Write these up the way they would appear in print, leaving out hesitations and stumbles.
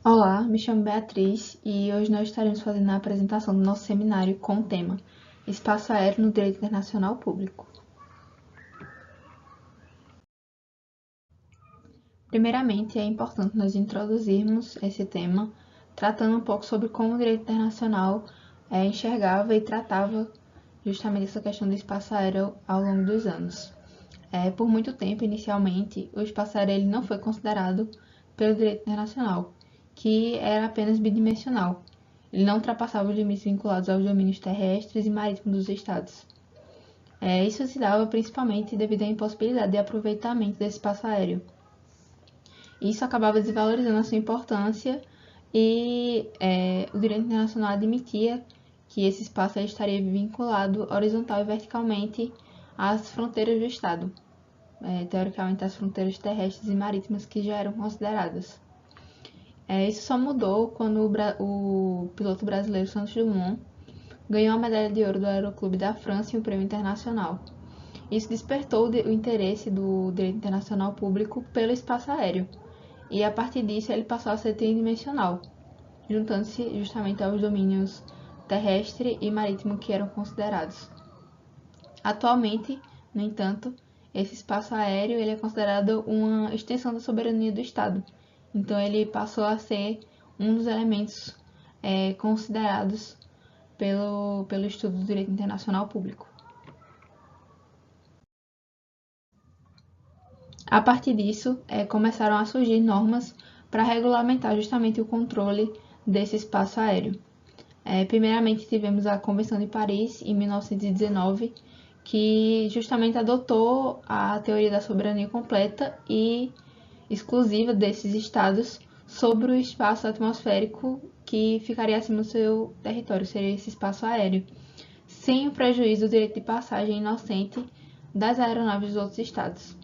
Olá, me chamo Beatriz e hoje nós estaremos fazendo a apresentação do nosso seminário com o tema Espaço Aéreo no Direito Internacional Público. Primeiramente, é importante nós introduzirmos esse tema, tratando um pouco sobre como o direito internacional enxergava e tratava justamente essa questão do espaço aéreo ao longo dos anos. Por muito tempo, inicialmente, o espaço aéreo ele não foi considerado pelo direito internacional, que era apenas bidimensional. Ele não ultrapassava os limites vinculados aos domínios terrestres e marítimos dos estados. Isso se dava principalmente devido à impossibilidade de aproveitamento desse espaço aéreo. Isso acabava desvalorizando a sua importância e o direito internacional admitia que esse espaço estaria vinculado horizontal e verticalmente às fronteiras do Estado, teoricamente às fronteiras terrestres e marítimas que já eram consideradas. Isso só mudou quando o piloto brasileiro Santos Dumont ganhou a medalha de ouro do Aeroclube da França e um prêmio internacional. Isso despertou o interesse do direito internacional público pelo espaço aéreo, e a partir disso ele passou a ser tridimensional, juntando-se justamente aos domínios terrestre e marítimo que eram considerados. Atualmente, no entanto, esse espaço aéreo ele é considerado uma extensão da soberania do Estado. Então, ele passou a ser um dos elementos considerados pelo estudo do direito internacional público. A partir disso, começaram a surgir normas para regulamentar justamente o controle desse espaço aéreo. Primeiramente, tivemos a Convenção de Paris, em 1919, que justamente adotou a teoria da soberania completa e exclusiva desses estados sobre o espaço atmosférico que ficaria acima do seu território, seria esse espaço aéreo, sem o prejuízo do direito de passagem inocente das aeronaves dos outros estados.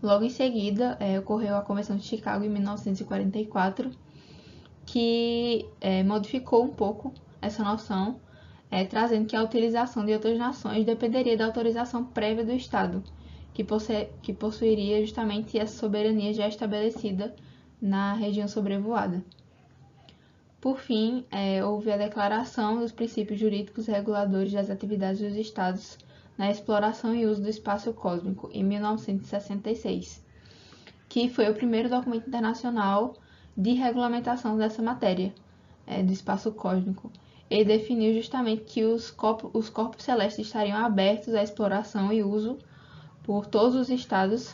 Logo em seguida, ocorreu a Convenção de Chicago, em 1944, que modificou um pouco essa noção, trazendo que a utilização de outras nações dependeria da autorização prévia do Estado, que possuiria justamente essa soberania já estabelecida na região sobrevoada. Por fim, houve a Declaração dos Princípios Jurídicos Reguladores das Atividades dos Estados na Exploração e Uso do Espaço Cósmico, em 1966, que foi o primeiro documento internacional de regulamentação dessa matéria, do espaço cósmico. Ele definiu justamente que os corpos celestes estariam abertos à exploração e uso por todos os estados,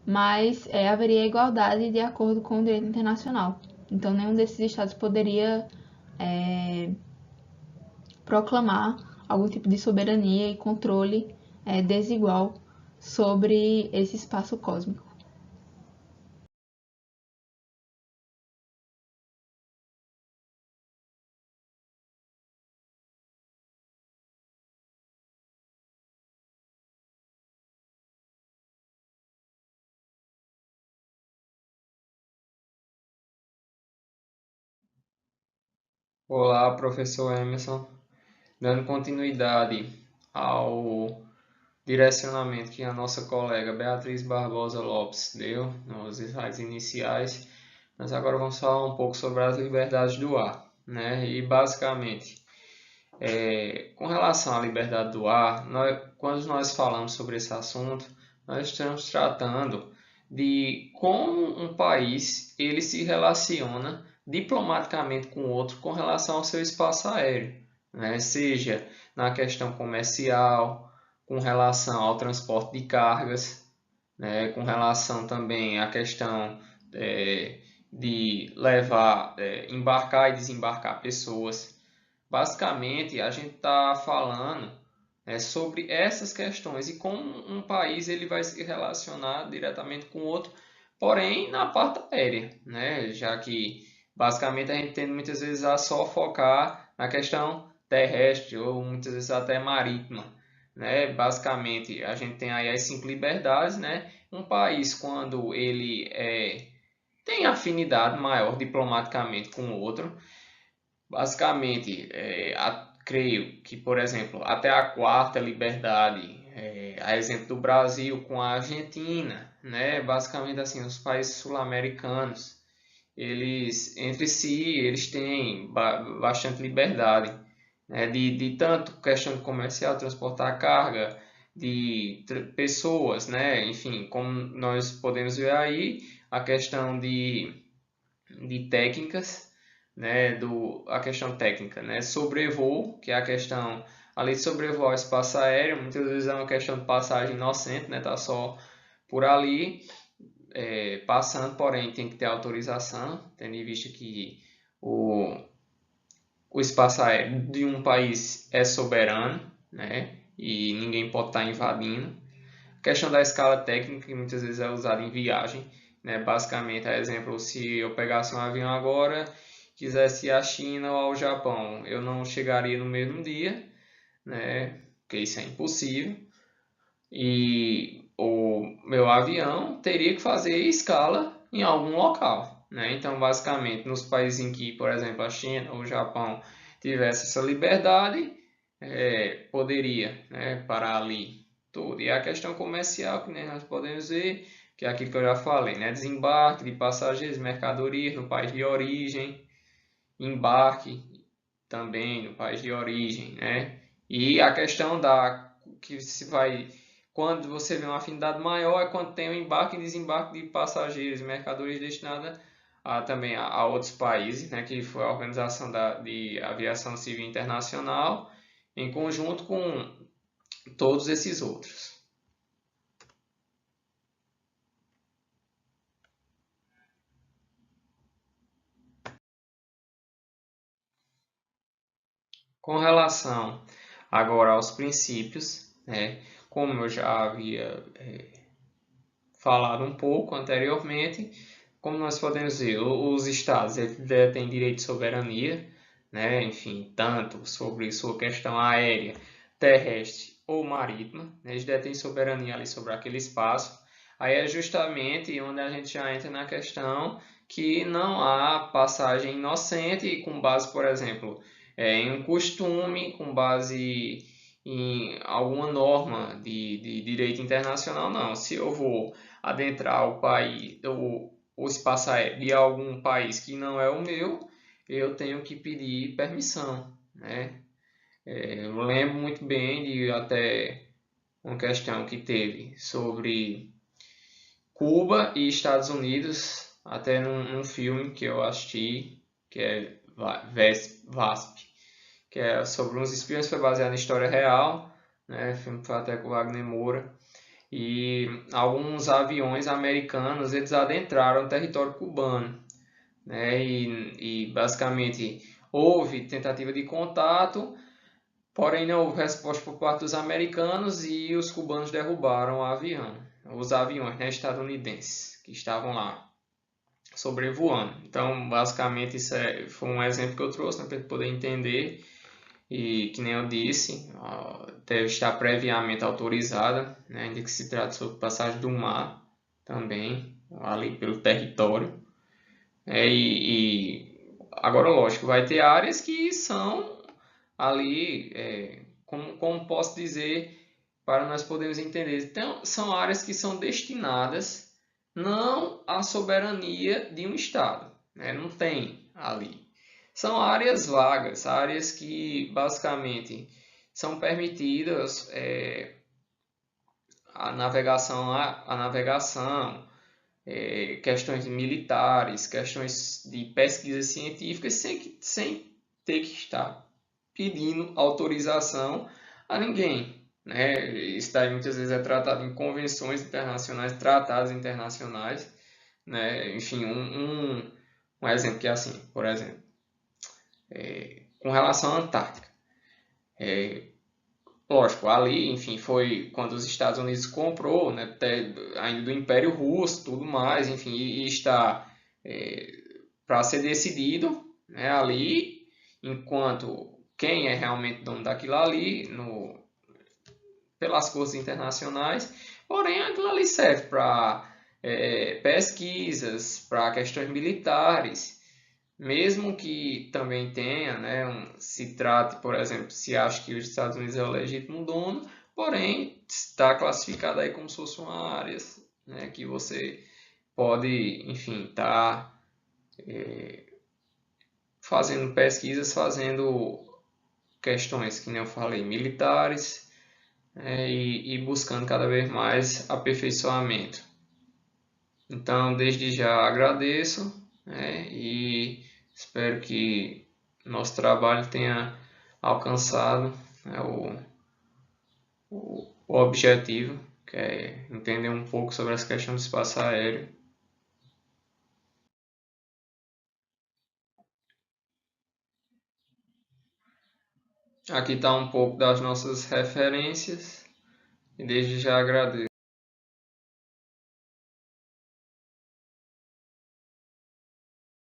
mas haveria igualdade de acordo com o direito internacional. Então, nenhum desses estados poderia proclamar algum tipo de soberania e controle desigual sobre esse espaço cósmico. Olá, professor Emerson. Dando continuidade ao direcionamento que a nossa colega Beatriz Barbosa Lopes deu nos slides iniciais, nós agora vamos falar um pouco sobre as liberdades do ar, né? E basicamente, com relação à liberdade do ar, quando nós falamos sobre esse assunto, nós estamos tratando de como um país ele se relaciona diplomaticamente com o outro com relação ao seu espaço aéreo, né? Seja na questão comercial, com relação ao transporte de cargas, né? Com relação também à questão de levar, embarcar e desembarcar pessoas. Basicamente, a gente está falando sobre essas questões e como um país ele vai se relacionar diretamente com o outro, porém na parte aérea, né? Já que basicamente a gente tende muitas vezes a só focar na questão terrestre ou muitas vezes até marítima, né? Basicamente a gente tem aí as cinco liberdades, né? Um país quando ele tem afinidade maior diplomaticamente com o outro. Basicamente, creio que, por exemplo, até a quarta liberdade, a exemplo do Brasil com a Argentina, né? Basicamente assim, os países sul-americanos. eles entre si eles têm bastante liberdade, né, de tanto questão comercial, transportar carga, de pessoas, né, enfim, como nós podemos ver aí, a questão de técnicas, né, a questão técnica, né, sobrevoo, que é a questão, além de sobrevoar o espaço aéreo, muitas vezes é uma questão de passagem inocente, né, tá só por ali, passando, porém tem que ter autorização, tendo em vista que o espaço aéreo de um país é soberano, né, e ninguém pode estar invadindo. A questão da escala técnica, que muitas vezes é usada em viagem, né, basicamente, a exemplo, se eu pegasse um avião agora, quisesse ir à China ou ao Japão, eu não chegaria no mesmo dia, né, porque isso é impossível, e o meu avião teria que fazer escala em algum local, né? Então, basicamente, nos países em que, por exemplo, a China ou o Japão tivesse essa liberdade, poderia, né, parar ali tudo. E a questão comercial, que, né, nós podemos ver, que é aquilo que eu já falei, né? Desembarque de passageiros, mercadorias no país de origem, embarque também no país de origem, né? E a questão da que se vai quando você vê uma afinidade maior é quando tem o embarque e desembarque de passageiros e mercadorias destinadas também a outros países, né? Que foi a Organização de Aviação Civil Internacional em conjunto com todos esses outros. Com relação agora aos princípios, né? Como eu já havia falado um pouco anteriormente, como nós podemos ver, os estados têm direito de soberania, né? Enfim, tanto sobre sua questão aérea, terrestre ou marítima, né? Eles detêm soberania ali sobre aquele espaço. Aí é justamente onde a gente já entra na questão que não há passagem inocente com base, por exemplo, em um costume, com base em alguma norma de direito internacional, não. Se eu vou adentrar o país, o espaço aéreo de algum país que não é o meu, eu tenho que pedir permissão, né? Eu lembro muito bem de até uma questão que teve sobre Cuba e Estados Unidos, até num filme que eu assisti, que é VASP, que é sobre uns espiões, foi baseado em história real, né? O filme foi até com Wagner Moura. E alguns aviões americanos eles adentraram o território cubano, né? E basicamente houve tentativa de contato, porém não houve resposta por parte dos americanos e os cubanos derrubaram o avião, os aviões, né, estadunidenses que estavam lá sobrevoando. Então, basicamente isso foi um exemplo que eu trouxe, né, para poder entender. E que nem eu disse, deve estar previamente autorizada, né, ainda que se trate sobre passagem do mar também, ali pelo território. Agora, lógico, vai ter áreas que são ali, como posso dizer, para nós podermos entender. Então, são áreas que são destinadas não à soberania de um Estado, né? Não tem ali. São áreas vagas, áreas que basicamente são permitidas a navegação, questões militares, questões de pesquisas científicas, sem ter que estar pedindo autorização a ninguém, né? Isso daí muitas vezes é tratado em convenções internacionais, tratados internacionais, né? Enfim, um exemplo que é assim, por exemplo, com relação à Antártica. Lógico, ali, enfim, foi quando os Estados Unidos comprou, né, ainda do Império Russo, tudo mais, enfim, e está para ser decidido, né, ali, enquanto quem é realmente dono daquilo ali, pelas cortes internacionais, porém aquilo ali serve para pesquisas, para questões militares, mesmo que também tenha, né, se trate, por exemplo, se acha que os Estados Unidos é o legítimo dono, porém está classificado aí como se fosse uma área, né, que você pode, enfim, estar fazendo pesquisas, fazendo questões, que nem eu falei, militares, e buscando cada vez mais aperfeiçoamento. Então, desde já agradeço, e espero que nosso trabalho tenha alcançado, o objetivo, que é entender um pouco sobre as questões do espaço aéreo. Aqui está um pouco das nossas referências e desde já agradeço.